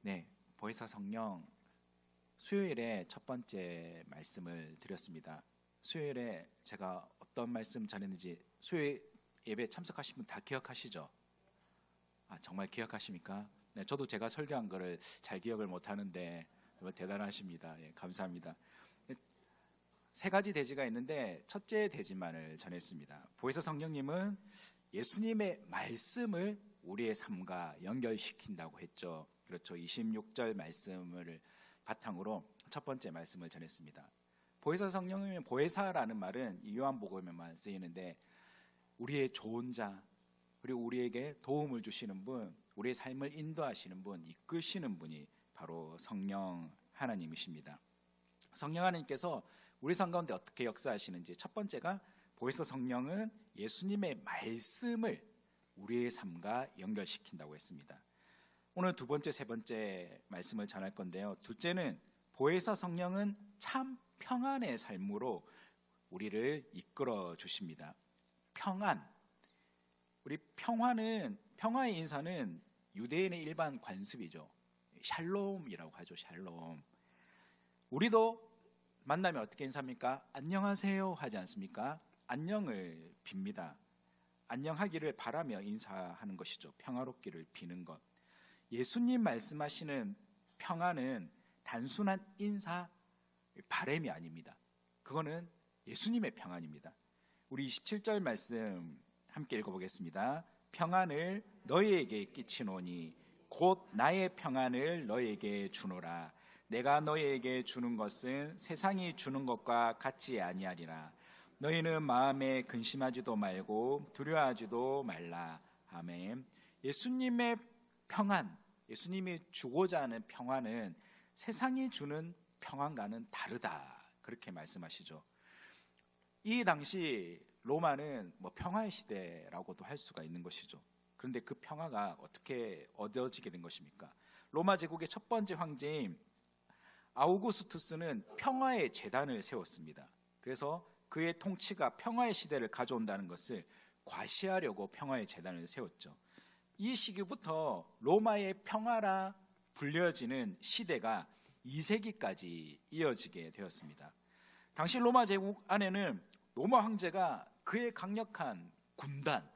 네, 보혜사 성령 수요일에 첫 번째 말씀을 드렸습니다. 수요일에 제가 어떤 말씀 전했는지 수요일 예배 참석하신 분 다 기억하시죠? 정말 기억하십니까? 네, 저도 제가 설교한 거를 잘 기억을 못 하는데 정말 대단하십니다. 예, 감사합니다. 세 가지 대지가 있는데 첫째 대지만을 전했습니다. 보혜사 성령님은 예수님의 말씀을 우리의 삶과 연결시킨다고 했죠. 그렇죠. 26절 말씀을 바탕으로 첫 번째 말씀을 전했습니다. 보혜사 성령님의 보혜사라는 말은 요한복음에만 쓰이는데 우리의 좋은 자, 그리고 우리에게 도움을 주시는 분, 우리의 삶을 인도하시는 분, 이끄시는 분이 바로 성령 하나님이십니다. 성령 하나님께서 우리 삶 가운데 어떻게 역사하시는지, 첫 번째가 보혜사 성령은 예수님의 말씀을 우리의 삶과 연결시킨다고 했습니다. 오늘 두 번째, 세 번째 말씀을 전할 건데요. 둘째는 보혜사 성령은 참 평안의 삶으로 우리를 이끌어 주십니다. 평안. 우리 평화의 인사는 유대인의 일반 관습이죠. 샬롬이라고 하죠. 샬롬. 우리도 만나면 어떻게 인사합니까? 안녕하세요 하지 않습니까? 안녕을 빕니다. 안녕하기를 바라며 인사하는 것이죠. 평화롭기를 비는 것. 예수님 말씀하시는 평안은 단순한 인사, 바램이 아닙니다. 그거는 예수님의 평안입니다. 우리 27절 말씀 함께 읽어보겠습니다. 평안을 너희에게 끼치노니 곧 나의 평안을 너희에게 주노라. 내가 너희에게 주는 것은 세상이 주는 것과 같지 아니하리라. 너희는 마음에 근심하지도 말고 두려워하지도 말라. 아멘. 예수님의 평안, 예수님이 주고자 하는 평안은 세상이 주는 평안과는 다르다, 그렇게 말씀하시죠. 이 당시 로마는 평화의 시대라고도 할 수가 있는 것이죠. 그런데 그 평화가 어떻게 얻어지게 된 것입니까? 로마 제국의 첫 번째 황제인 아우구스투스는 평화의 제단을 세웠습니다. 그래서 그의 통치가 평화의 시대를 가져온다는 것을 과시하려고 평화의 제단을 세웠죠. 이 시기부터 로마의 평화라 불려지는 시대가 2세기까지 이어지게 되었습니다. 당시 로마 제국 안에는 로마 황제가 그의 강력한 군단,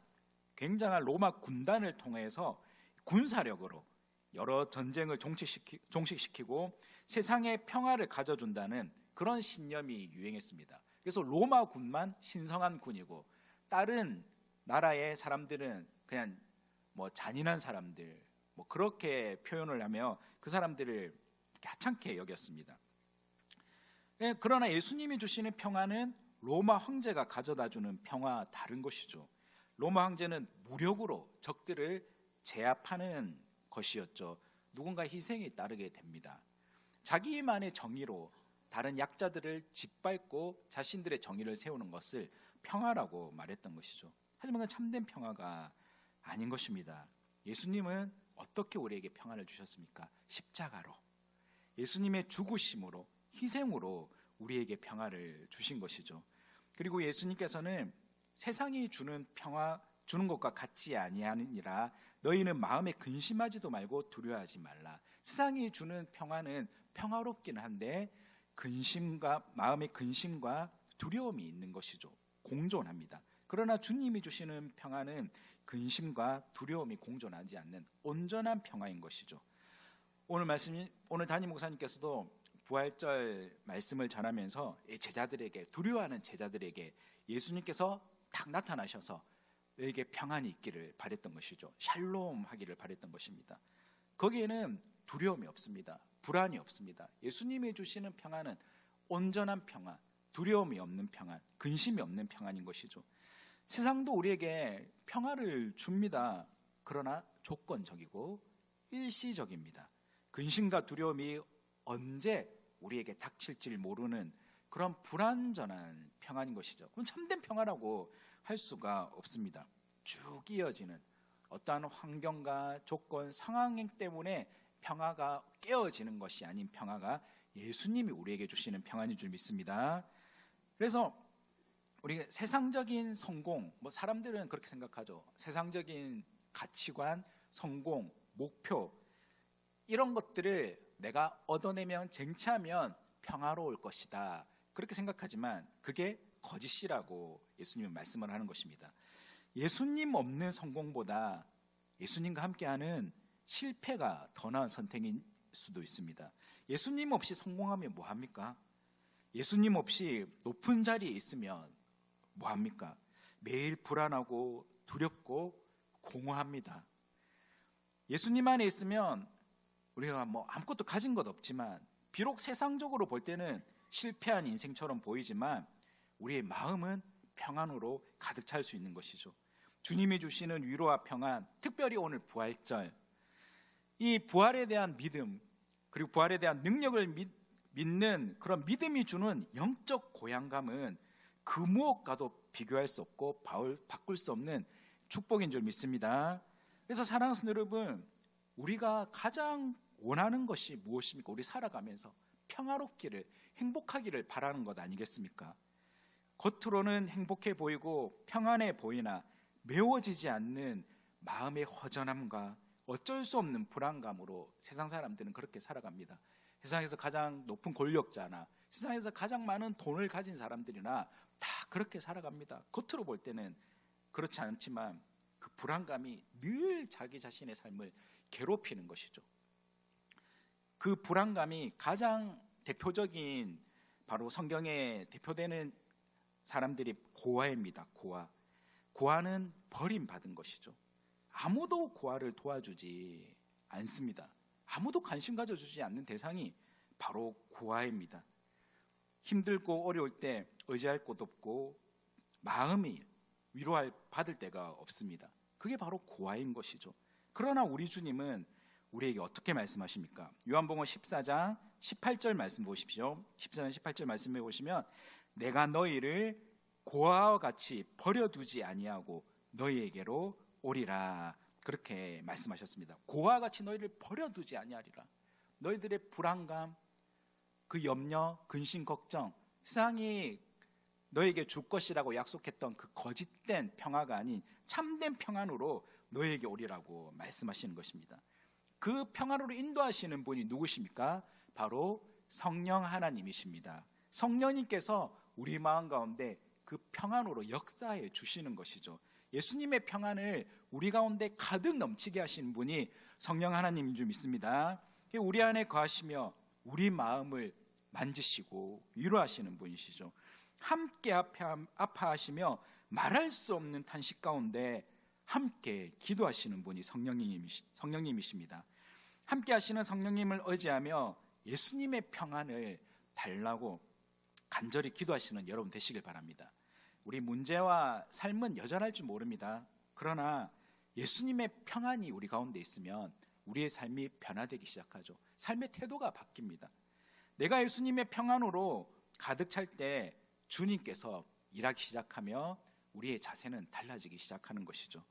굉장한 로마 군단을 통해서 군사력으로 여러 전쟁을 종식시키고 세상의 평화를 가져준다는 그런 신념이 유행했습니다. 그래서 로마군만 신성한 군이고 다른 나라의 사람들은 그냥 잔인한 사람들, 그렇게 표현을 하며 그 사람들을 하찮게 여겼습니다. 그러나 예수님이 주시는 평화는 로마 황제가 가져다주는 평화와 다른 것이죠. 로마 황제는 무력으로 적들을 제압하는 것이었죠. 누군가 희생이 따르게 됩니다. 자기만의 정의로 다른 약자들을 짓밟고 자신들의 정의를 세우는 것을 평화라고 말했던 것이죠. 하지만 그건 참된 평화가 아닌 것입니다. 예수님은 어떻게 우리에게 평안을 주셨습니까? 십자가로, 예수님의 죽으심으로, 희생으로 우리에게 평화를 주신 것이죠. 그리고 예수님께서는 세상이 주는 평화, 주는 것과 같지 아니하니라. 너희는 마음에 근심하지도 말고 두려워하지 말라. 세상이 주는 평화는 평화롭기는 한데 마음의 근심과 두려움이 있는 것이죠. 공존합니다. 그러나 주님이 주시는 평화는 근심과 두려움이 공존하지 않는 온전한 평화인 것이죠. 오늘 담임 목사님께서도 부활절 말씀을 전하면서 제자들에게, 두려워하는 제자들에게 예수님께서 딱 나타나셔서 너에게 평안이 있기를 바랬던 것이죠. 샬롬 하기를 바랬던 것입니다. 거기에는 두려움이 없습니다. 불안이 없습니다. 예수님이 주시는 평안은 온전한 평안, 두려움이 없는 평안, 근심이 없는 평안인 것이죠. 세상도 우리에게 평화를 줍니다. 그러나 조건적이고 일시적입니다. 근심과 두려움이 언제 우리에게 닥칠지 모르는 그런 불완전한 평안인 것이죠. 그럼 참된 평화라고 할 수가 없습니다. 쭉 이어지는 어떠한 환경과 조건, 상황 때문에 평화가 깨어지는 것이 아닌 평화가 예수님이 우리에게 주시는 평안인 줄 믿습니다. 그래서 우리 세상적인 성공, 사람들은 그렇게 생각하죠. 세상적인 가치관, 성공, 목표, 이런 것들을 내가 얻어내면 쟁취하면 평화로울 것이다. 그렇게 생각하지만 그게 거짓이라고 예수님은 말씀을 하는 것입니다. 예수님 없는 성공보다 예수님과 함께하는 실패가 더 나은 선택일 수도 있습니다. 예수님 없이 성공하면 뭐합니까? 예수님 없이 높은 자리에 있으면 뭐합니까? 매일 불안하고 두렵고 공허합니다. 예수님 안에 있으면 우리가 아무것도 가진 것 없지만 비록 세상적으로 볼 때는 실패한 인생처럼 보이지만 우리의 마음은 평안으로 가득 찰 수 있는 것이죠. 주님이 주시는 위로와 평안, 특별히 오늘 부활절, 이 부활에 대한 믿음 그리고 부활에 대한 능력을 믿는 그런 믿음이 주는 영적 고향감은 그 무엇과도 비교할 수 없고 바꿀 수 없는 축복인 줄 믿습니다. 그래서 사랑하는 성도 여러분, 우리가 가장 원하는 것이 무엇입니까? 우리 살아가면서 평화롭기를, 행복하기를 바라는 것 아니겠습니까? 겉으로는 행복해 보이고 평안해 보이나 메워지지 않는 마음의 허전함과 어쩔 수 없는 불안감으로 세상 사람들은 그렇게 살아갑니다. 세상에서 가장 높은 권력자나 세상에서 가장 많은 돈을 가진 사람들이나 다 그렇게 살아갑니다. 겉으로 볼 때는 그렇지 않지만 그 불안감이 늘 자기 자신의 삶을 괴롭히는 것이죠. 그 불안감이 가장 대표적인 바로 성경에 대표되는 사람들이 고아입니다. 고아는 버림받은 것이죠. 아무도 고아를 도와주지 않습니다. 아무도 관심 가져주지 않는 대상이 바로 고아입니다. 힘들고 어려울 때 의지할 곳 없고 마음이 받을 데가 없습니다. 그게 바로 고아인 것이죠. 그러나 우리 주님은 우리에게 어떻게 말씀하십니까? 요한복음 14장 18절 말씀 보십시오. 14장 18절 말씀해 보시면 내가 너희를 고아와 같이 버려두지 아니하고 너희에게로 오리라, 그렇게 말씀하셨습니다. 고아와 같이 너희를 버려두지 아니하리라. 너희들의 불안감, 그 염려, 근심, 걱정, 세상이 너에게 줄 것이라고 약속했던 그 거짓된 평화가 아닌 참된 평안으로 너에게 오리라고 말씀하시는 것입니다. 그 평안으로 인도하시는 분이 누구십니까? 바로 성령 하나님이십니다. 성령님께서 우리 마음 가운데 그 평안으로 역사해 주시는 것이죠. 예수님의 평안을 우리 가운데 가득 넘치게 하시는 분이 성령 하나님인 줄 믿습니다. 우리 안에 거하시며 우리 마음을 만지시고 위로하시는 분이시죠. 함께 아파하시며 말할 수 없는 탄식 가운데 함께 기도하시는 분이 성령님이십니다. 함께 하시는 성령님을 의지하며 예수님의 평안을 달라고 간절히 기도하시는 여러분 되시길 바랍니다. 우리 문제와 삶은 여전할 줄 모릅니다. 그러나 예수님의 평안이 우리 가운데 있으면 우리의 삶이 변화되기 시작하죠. 삶의 태도가 바뀝니다. 내가 예수님의 평안으로 가득 찰 때 주님께서 일하기 시작하며 우리의 자세는 달라지기 시작하는 것이죠.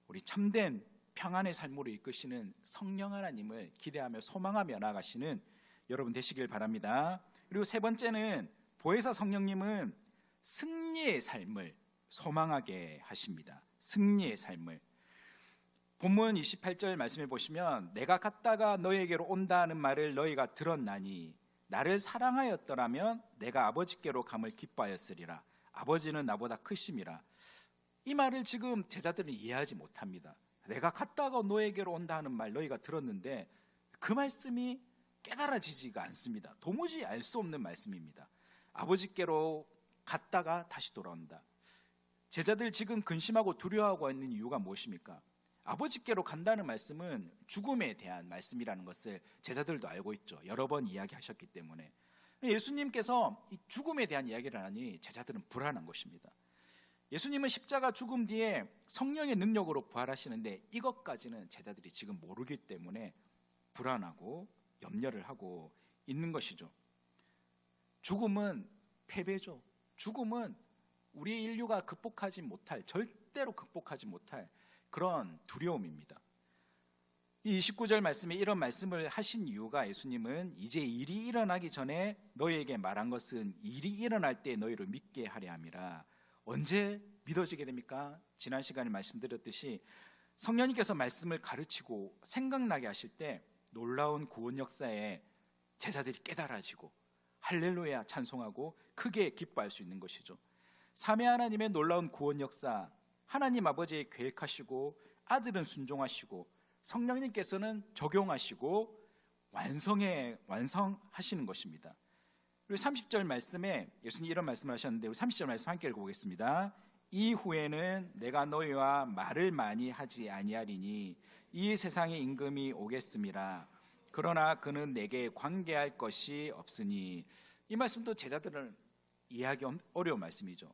우리 참된 평안의 삶으로 이끄시는 성령 하나님을 기대하며 소망하며 나아가시는 여러분 되시길 바랍니다. 그리고 세 번째는 보혜사 성령님은 승리의 삶을 소망하게 하십니다. 승리의 삶을. 본문 28절 말씀해 보시면 내가 갔다가 너희에게로 온다는 말을 너희가 들었나니 나를 사랑하였더라면 내가 아버지께로 감을 기뻐하였으리라. 아버지는 나보다 크심이라. 이 말을 지금 제자들은 이해하지 못합니다. 내가 갔다가 너에게로 온다 하는 말 너희가 들었는데 그 말씀이 깨달아지지가 않습니다. 도무지 알 수 없는 말씀입니다. 아버지께로 갔다가 다시 돌아온다. 제자들 지금 근심하고 두려워하고 있는 이유가 무엇입니까? 아버지께로 간다는 말씀은 죽음에 대한 말씀이라는 것을 제자들도 알고 있죠. 여러 번 이야기하셨기 때문에. 예수님께서 이 죽음에 대한 이야기를 하니 제자들은 불안한 것입니다. 예수님은 십자가 죽음 뒤에 성령의 능력으로 부활하시는데 이것까지는 제자들이 지금 모르기 때문에 불안하고 염려를 하고 있는 것이죠. 죽음은 패배죠. 죽음은 우리 인류가 절대로 극복하지 못할 그런 두려움입니다. 이 29절 말씀에 이런 말씀을 하신 이유가 예수님은 이제 일이 일어나기 전에 너희에게 말한 것은 일이 일어날 때 너희를 믿게 하려 함이라. 언제 믿어지게 됩니까? 지난 시간에 말씀드렸듯이 성령님께서 말씀을 가르치고 생각나게 하실 때 놀라운 구원 역사에 제자들이 깨달아지고 할렐루야 찬송하고 크게 기뻐할 수 있는 것이죠. 삼위 하나님의 놀라운 구원 역사, 하나님 아버지 계획하시고 아들은 순종하시고 성령님께서는 적용하시고 완성하시는 것입니다. 그리고 30절 말씀에 예수님 이런 말씀을 하셨는데 우리 30절 말씀 함께 읽어보겠습니다. 이후에는 내가 너희와 말을 많이 하지 아니하리니 이 세상의 임금이 오겠음이라. 그러나 그는 내게 관계할 것이 없으니. 이 말씀도 제자들은 이해하기 어려운 말씀이죠.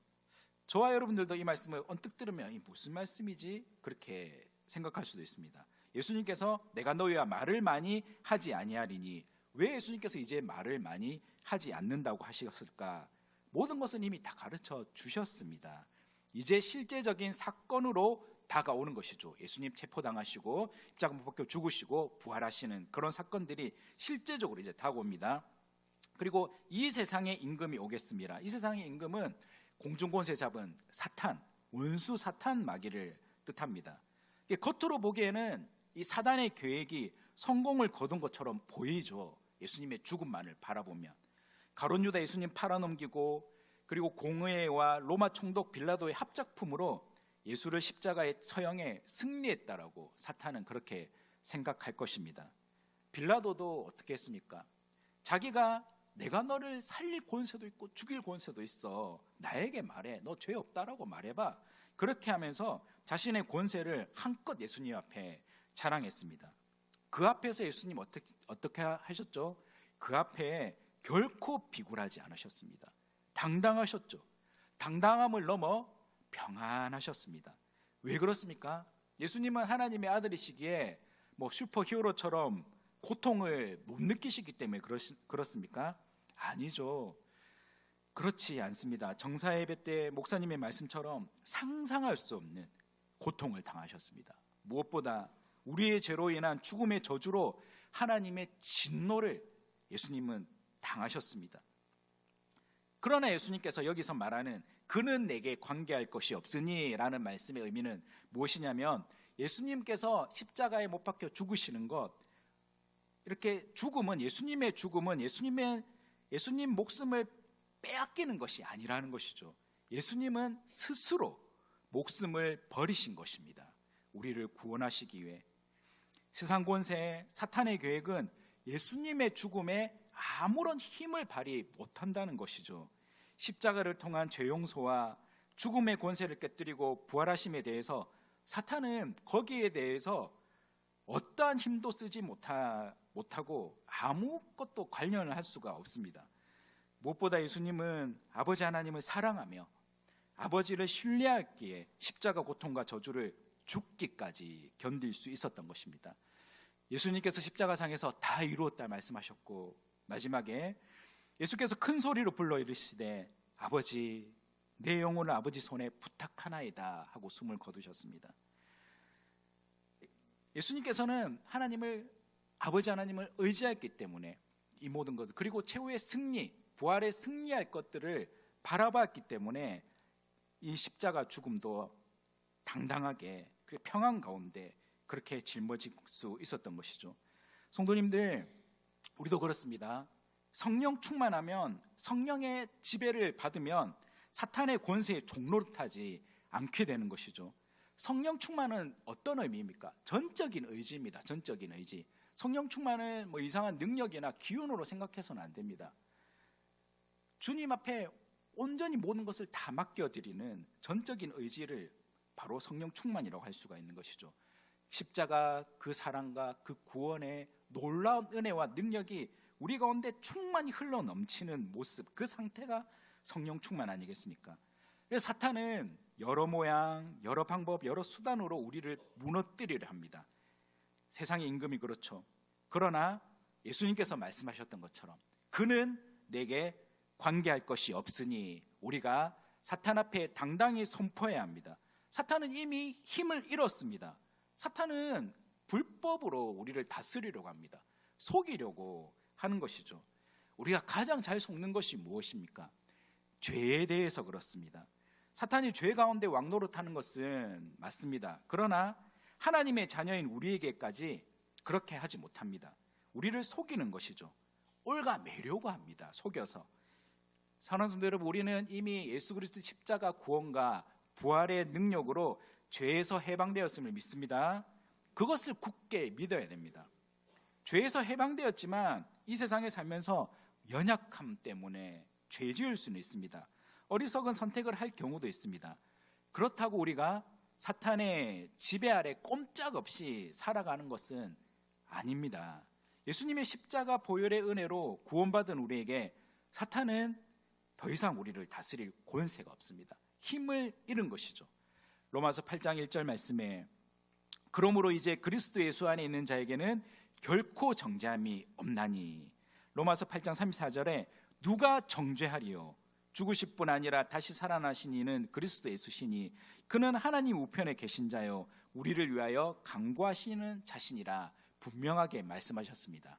저와 여러분들도 이 말씀을 언뜻 들으면 이 무슨 말씀이지? 그렇게 생각할 수도 있습니다. 예수님께서 내가 너희와 말을 많이 하지 아니하리니, 왜 예수님께서 이제 말을 많이 하지 않는다고 하셨을까? 모든 것은 이미 다 가르쳐 주셨습니다. 이제 실제적인 사건으로 다가오는 것이죠. 예수님 체포당하시고 십자가 못 박혀 죽으시고 부활하시는 그런 사건들이 실제적으로 이제 다가옵니다. 그리고 이 세상의 임금이 오겠습니다. 이 세상의 임금은 공중권세 잡은 사탄, 원수 사탄 마귀를 뜻합니다. 겉으로 보기에는 이 사단의 계획이 성공을 거둔 것처럼 보이죠. 예수님의 죽음만을 바라보면. 가룟 유다 예수님 팔아넘기고, 그리고 공의회와 로마 총독 빌라도의 합작품으로 예수를 십자가에 처형해 승리했다라고 사탄은 그렇게 생각할 것입니다. 빌라도도 어떻게 했습니까? 자기가 내가 너를 살릴 권세도 있고 죽일 권세도 있어, 나에게 말해, 너 죄 없다라고 말해봐. 그렇게 하면서 자신의 권세를 한껏 예수님 앞에 자랑했습니다. 그 앞에서 예수님 어떻게 하셨죠? 그 앞에 결코 비굴하지 않으셨습니다. 당당하셨죠. 당당함을 넘어 평안하셨습니다. 왜 그렇습니까? 예수님은 하나님의 아들이시기에 슈퍼히어로처럼 고통을 못 느끼시기 때문에 그렇습니까? 아니죠. 그렇지 않습니다. 정사 예배 때 목사님의 말씀처럼 상상할 수 없는 고통을 당하셨습니다. 무엇보다 우리의 죄로 인한 죽음의 저주로 하나님의 진노를 예수님은 당하셨습니다. 그러나 예수님께서 여기서 말하는 그는 내게 관계할 것이 없으니 라는 말씀의 의미는 무엇이냐면, 예수님께서 십자가에 못 박혀 죽으시는 것, 이렇게 죽음은, 예수님의 죽음은 예수님 목숨을 빼앗기는 것이 아니라는 것이죠. 예수님은 스스로 목숨을 버리신 것입니다. 우리를 구원하시기 위해. 세상 권세, 사탄의 계획은 예수님의 죽음에 아무런 힘을 발휘 못한다는 것이죠. 십자가를 통한 죄 용서와 죽음의 권세를 깨뜨리고 부활하심에 대해서 사탄은 거기에 대해서 어떠한 힘도 쓰지 못하고 아무것도 관련을 할 수가 없습니다. 무엇보다 예수님은 아버지 하나님을 사랑하며 아버지를 신뢰하기에 십자가 고통과 저주를 죽기까지 견딜 수 있었던 것입니다. 예수님께서 십자가상에서 다 이루었다 말씀하셨고, 마지막에 예수께서 큰 소리로 불러 이르시되 아버지, 내 영혼을 아버지 손에 부탁하나이다 하고 숨을 거두셨습니다. 예수님께서는 아버지 하나님을 의지했기 때문에 이 모든 것, 그리고 최후의 승리, 부활에 승리할 것들을 바라봤기 때문에 이 십자가 죽음도 당당하게 평안 가운데 그렇게 짊어질 수 있었던 것이죠. 성도님들, 우리도 그렇습니다. 성령 충만하면, 성령의 지배를 받으면 사탄의 권세에 종노릇하지 않게 되는 것이죠. 성령 충만은 어떤 의미입니까? 전적인 의지입니다. 전적인 의지. 성령 충만을 이상한 능력이나 기운으로 생각해서는 안 됩니다. 주님 앞에 온전히 모든 것을 다 맡겨드리는 전적인 의지를 바로 성령 충만이라고 할 수가 있는 것이죠. 십자가 그 사랑과 그 구원의 놀라운 은혜와 능력이 우리 가운데 충만히 흘러 넘치는 모습, 그 상태가 성령 충만 아니겠습니까? 그래서 사탄은 여러 모양, 여러 방법, 여러 수단으로 우리를 무너뜨리려 합니다. 세상의 임금이 그렇죠. 그러나 예수님께서 말씀하셨던 것처럼 그는 내게 관계할 것이 없으니 우리가 사탄 앞에 당당히 선포해야 합니다. 사탄은 이미 힘을 잃었습니다. 사탄은 불법으로 우리를 다스리려고 합니다. 속이려고 하는 것이죠. 우리가 가장 잘 속는 것이 무엇입니까? 죄에 대해서 그렇습니다. 사탄이 죄 가운데 왕노릇하는 것은 맞습니다. 그러나 하나님의 자녀인 우리에게까지 그렇게 하지 못합니다. 우리를 속이는 것이죠. 올가매려고 합니다. 속여서. 사랑하는 성도 여러분, 우리는 이미 예수 그리스도 십자가 구원과 부활의 능력으로 죄에서 해방되었음을 믿습니다. 그것을 굳게 믿어야 됩니다. 죄에서 해방되었지만 이 세상에 살면서 연약함 때문에 죄 지을 수는 있습니다. 어리석은 선택을 할 경우도 있습니다. 그렇다고 우리가 사탄의 지배 아래 꼼짝없이 살아가는 것은 아닙니다. 예수님의 십자가 보혈의 은혜로 구원받은 우리에게 사탄은 더 이상 우리를 다스릴 권세가 없습니다. 힘을 잃은 것이죠. 로마서 8장 1절 말씀에 그러므로 이제 그리스도 예수 안에 있는 자에게는 결코 정죄함이 없나니. 로마서 8장 34절에 누가 정죄하리요? 죽으실 뿐 아니라 다시 살아나신 이는 그리스도 예수시니 그는 하나님 우편에 계신 자요 우리를 위하여 강구하시는 자신이라 분명하게 말씀하셨습니다.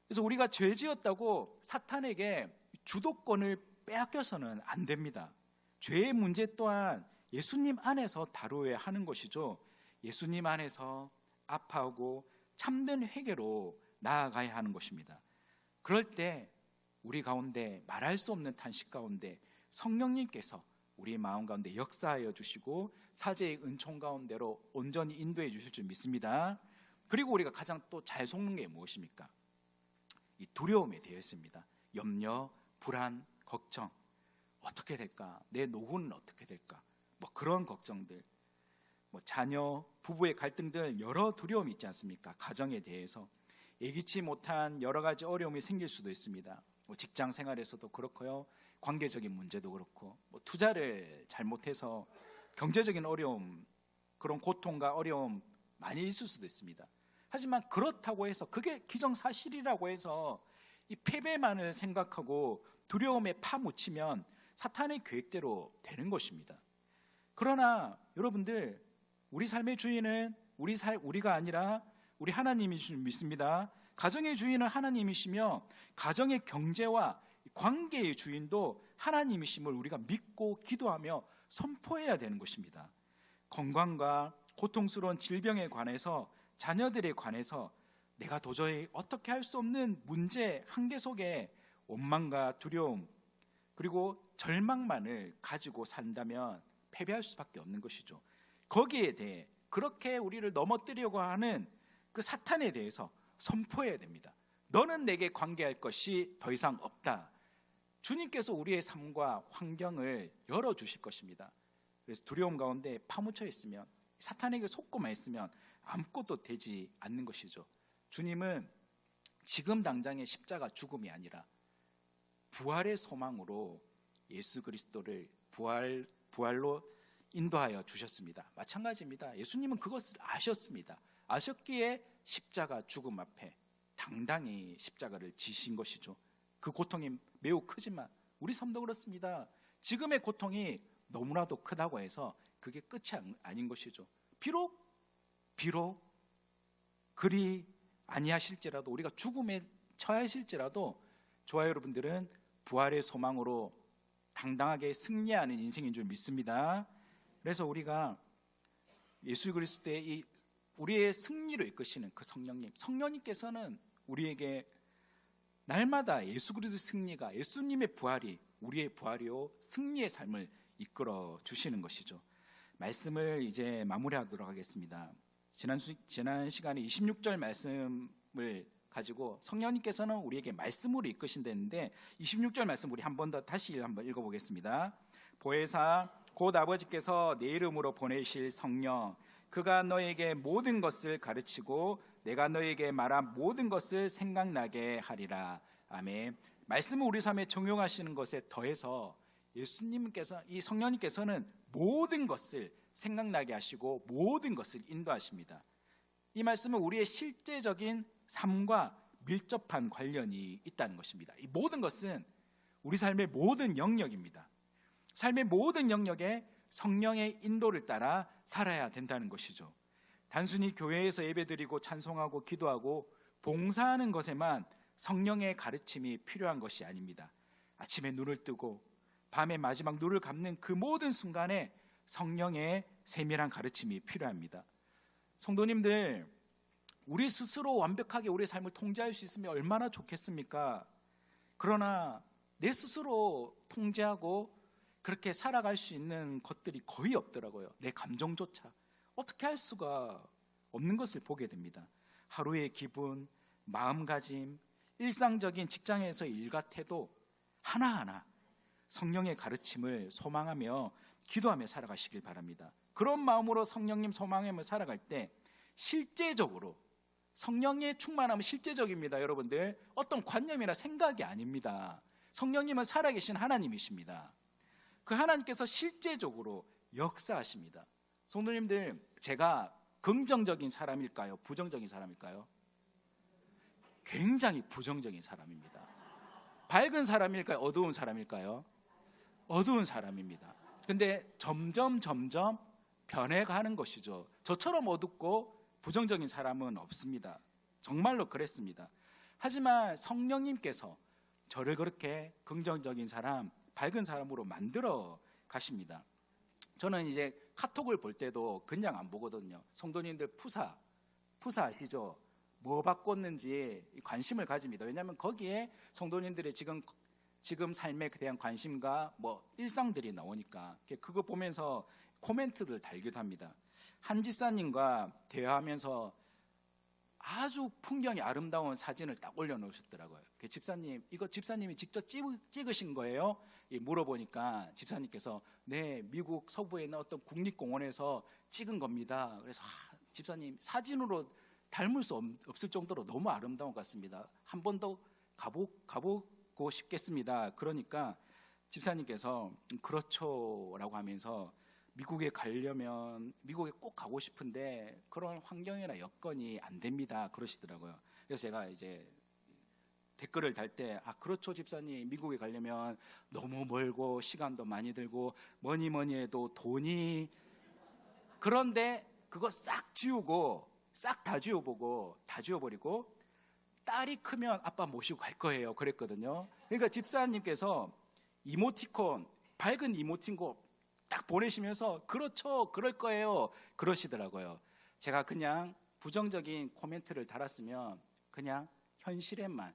그래서 우리가 죄 지었다고 사탄에게 주도권을 빼앗겨서는 안 됩니다. 죄의 문제 또한 예수님 안에서 다루어야 하는 것이죠. 예수님 안에서 아파하고 참된 회개로 나아가야 하는 것입니다. 그럴 때 우리 가운데 말할 수 없는 탄식 가운데 성령님께서 우리 마음 가운데 역사하여 주시고 사제의 은총 가운데로 온전히 인도해 주실 줄 믿습니다. 그리고 우리가 가장 또 잘 속는 게 무엇입니까? 이 두려움에 대해 있습니다. 염려, 불안, 걱정. 어떻게 될까? 내 노후는 어떻게 될까? 뭐 그런 걱정들, 뭐 자녀, 부부의 갈등들 여러 두려움이 있지 않습니까? 가정에 대해서 예기치 못한 여러 가지 어려움이 생길 수도 있습니다. 뭐 직장 생활에서도 그렇고요, 관계적인 문제도 그렇고, 뭐 투자를 잘못해서 경제적인 어려움, 그런 고통과 어려움 많이 있을 수도 있습니다. 하지만 그렇다고 해서 그게 기정사실이라고 해서 이 패배만을 생각하고 두려움에 파묻히면 사탄의 계획대로 되는 것입니다. 그러나 여러분들, 우리 삶의 주인은 우리가 아니라 우리 하나님이신 줄 믿습니다. 가정의 주인은 하나님이시며 가정의 경제와 관계의 주인도 하나님이심을 우리가 믿고 기도하며 선포해야 되는 것입니다. 건강과 고통스러운 질병에 관해서, 자녀들에 관해서 내가 도저히 어떻게 할 수 없는 문제, 한계 속에 원망과 두려움 그리고 절망만을 가지고 산다면 패배할 수밖에 없는 것이죠. 거기에 대해 그렇게 우리를 넘어뜨리려고 하는 그 사탄에 대해서 선포해야 됩니다. 너는 내게 관계할 것이 더 이상 없다. 주님께서 우리의 삶과 환경을 열어주실 것입니다. 그래서 두려움 가운데 파묻혀 있으면, 사탄에게 속고만 있으면 아무것도 되지 않는 것이죠. 주님은 지금 당장의 십자가 죽음이 아니라 부활의 소망으로 예수 그리스도를 부활로 인도하여 주셨습니다. 마찬가지입니다. 예수님은 그것을 아셨습니다. 아셨기에 십자가 죽음 앞에 당당히 십자가를 지신 것이죠. 그 고통이 매우 크지만 우리 삶도 그렇습니다. 지금의 고통이 너무나도 크다고 해서 그게 끝이 아닌 것이죠. 비록 그리 아니하실지라도, 우리가 죽음에 처하실지라도 저와 여러분들은 부활의 소망으로 당당하게 승리하는 인생인 줄 믿습니다. 그래서 우리가 예수 그리스도의 우리의 승리로 이끄시는 그 성령님께서는 우리에게 날마다 예수 그리스도의 승리가, 예수님의 부활이 우리의 부활이요 승리의 삶을 이끌어 주시는 것이죠. 말씀을 이제 마무리하도록 하겠습니다. 지난 시간에 26절 말씀을 가지고 성령님께서는 우리에게 말씀으로 이끄신다는데 26절 말씀 우리 한 번 더 다시 한번 읽어보겠습니다. 보혜사 곧 아버지께서 내 이름으로 보내실 성령, 그가 너에게 모든 것을 가르치고 내가 너에게 말한 모든 것을 생각나게 하리라. 아멘. 말씀을 우리 삶에 적용하시는 것에 더해서 예수님께서, 이 성령님께서는 모든 것을 생각나게 하시고 모든 것을 인도하십니다. 이 말씀은 우리의 실제적인 삶과 밀접한 관련이 있다는 것입니다. 이 모든 것은 우리 삶의 모든 영역입니다. 삶의 모든 영역에 성령의 인도를 따라 살아야 된다는 것이죠. 단순히 교회에서 예배드리고 찬송하고 기도하고 봉사하는 것에만 성령의 가르침이 필요한 것이 아닙니다. 아침에 눈을 뜨고 밤에 마지막 눈을 감는 그 모든 순간에 성령의 세밀한 가르침이 필요합니다. 성도님들, 우리 스스로 완벽하게 우리의 삶을 통제할 수 있으면 얼마나 좋겠습니까? 그러나 내 스스로 통제하고 그렇게 살아갈 수 있는 것들이 거의 없더라고요. 내 감정조차 어떻게 할 수가 없는 것을 보게 됩니다. 하루의 기분, 마음가짐, 일상적인 직장에서의 일과 태도 하나하나 성령의 가르침을 소망하며 기도하며 살아가시길 바랍니다. 그런 마음으로 성령님 소망하며 살아갈 때 실제적으로 성령의 충만함은 실제적입니다. 여러분들, 어떤 관념이나 생각이 아닙니다. 성령님은 살아계신 하나님이십니다. 그 하나님께서 실제적으로 역사하십니다. 성도님들, 제가 긍정적인 사람일까요? 부정적인 사람일까요? 굉장히 부정적인 사람입니다. 밝은 사람일까요? 어두운 사람일까요? 어두운 사람입니다. 근데 점점 변해가는 것이죠. 저처럼 어둡고 부정적인 사람은 없습니다. 정말로 그랬습니다. 하지만 성령님께서 저를 그렇게 긍정적인 사람, 밝은 사람으로 만들어 가십니다. 저는 이제 카톡을 볼 때도 그냥 안 보거든요. 성도님들 푸사 아시죠? 뭐 바꿨는지 관심을 가집니다. 왜냐하면 거기에 성도님들의 지금 삶에 대한 관심과 뭐 일상들이 나오니까 그거 보면서 코멘트를 달기도 합니다. 한 집사님과 대화하면서 아주 풍경이 아름다운 사진을 딱 올려놓으셨더라고요. 집사님, 이거 집사님이 직접 찍으신 거예요? 물어보니까 집사님께서 네, 미국 서부에 있는 어떤 국립공원에서 찍은 겁니다. 그래서 집사님 사진으로 닮을 수 없을 정도로 너무 아름다운 것 같습니다. 한 번 더 가보고 싶겠습니다. 그러니까 집사님께서 그렇죠 라고 하면서 미국에 가려면 미국에 꼭 가고 싶은데 그런 환경이나 여건이 안 됩니다 그러시더라고요. 그래서 제가 이제 댓글을 달 때 그렇죠 집사님, 미국에 가려면 너무 멀고 시간도 많이 들고 뭐니 해도 돈이, 그런데 그거 싹 다 지워버리고 딸이 크면 아빠 모시고 갈 거예요 그랬거든요. 그러니까 집사님께서 이모티콘, 밝은 이모티콘 딱 보내시면서 그렇죠, 그럴 거예요 그러시더라고요. 제가 그냥 부정적인 코멘트를 달았으면 그냥 현실에만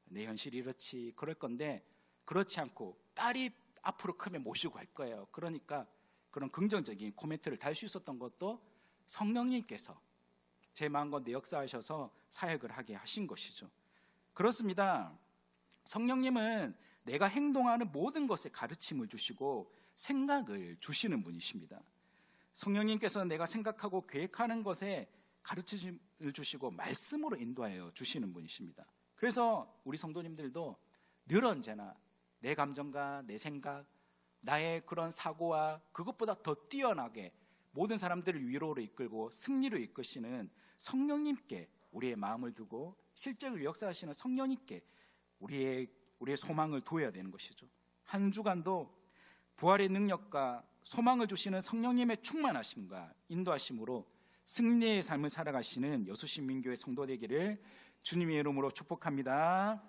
내 현실이 이렇지 그럴 건데, 그렇지 않고 딸이 앞으로 크면 모시고 갈 거예요. 그러니까 그런 긍정적인 코멘트를 달 수 있었던 것도 성령님께서 제 마음 가운데 역사하셔서 사역을 하게 하신 것이죠. 그렇습니다. 성령님은 내가 행동하는 모든 것에 가르침을 주시고 생각을 주시는 분이십니다. 성령님께서 내가 생각하고 계획하는 것에 가르침을 주시고 말씀으로 인도하여 주시는 분이십니다. 그래서 우리 성도님들도 늘 언제나 내 감정과 내 생각, 나의 그런 사고와 그것보다 더 뛰어나게 모든 사람들을 위로로 이끌고 승리로 이끄시는 성령님께 우리의 마음을 두고 실제로 역사하시는 성령님께 우리의 소망을 두어야 되는 것이죠. 한 주간도 부활의 능력과 소망을 주시는 성령님의 충만하심과 인도하심으로 승리의 삶을 살아가시는 여수신민교회 성도 되기를 주님의 이름으로 축복합니다.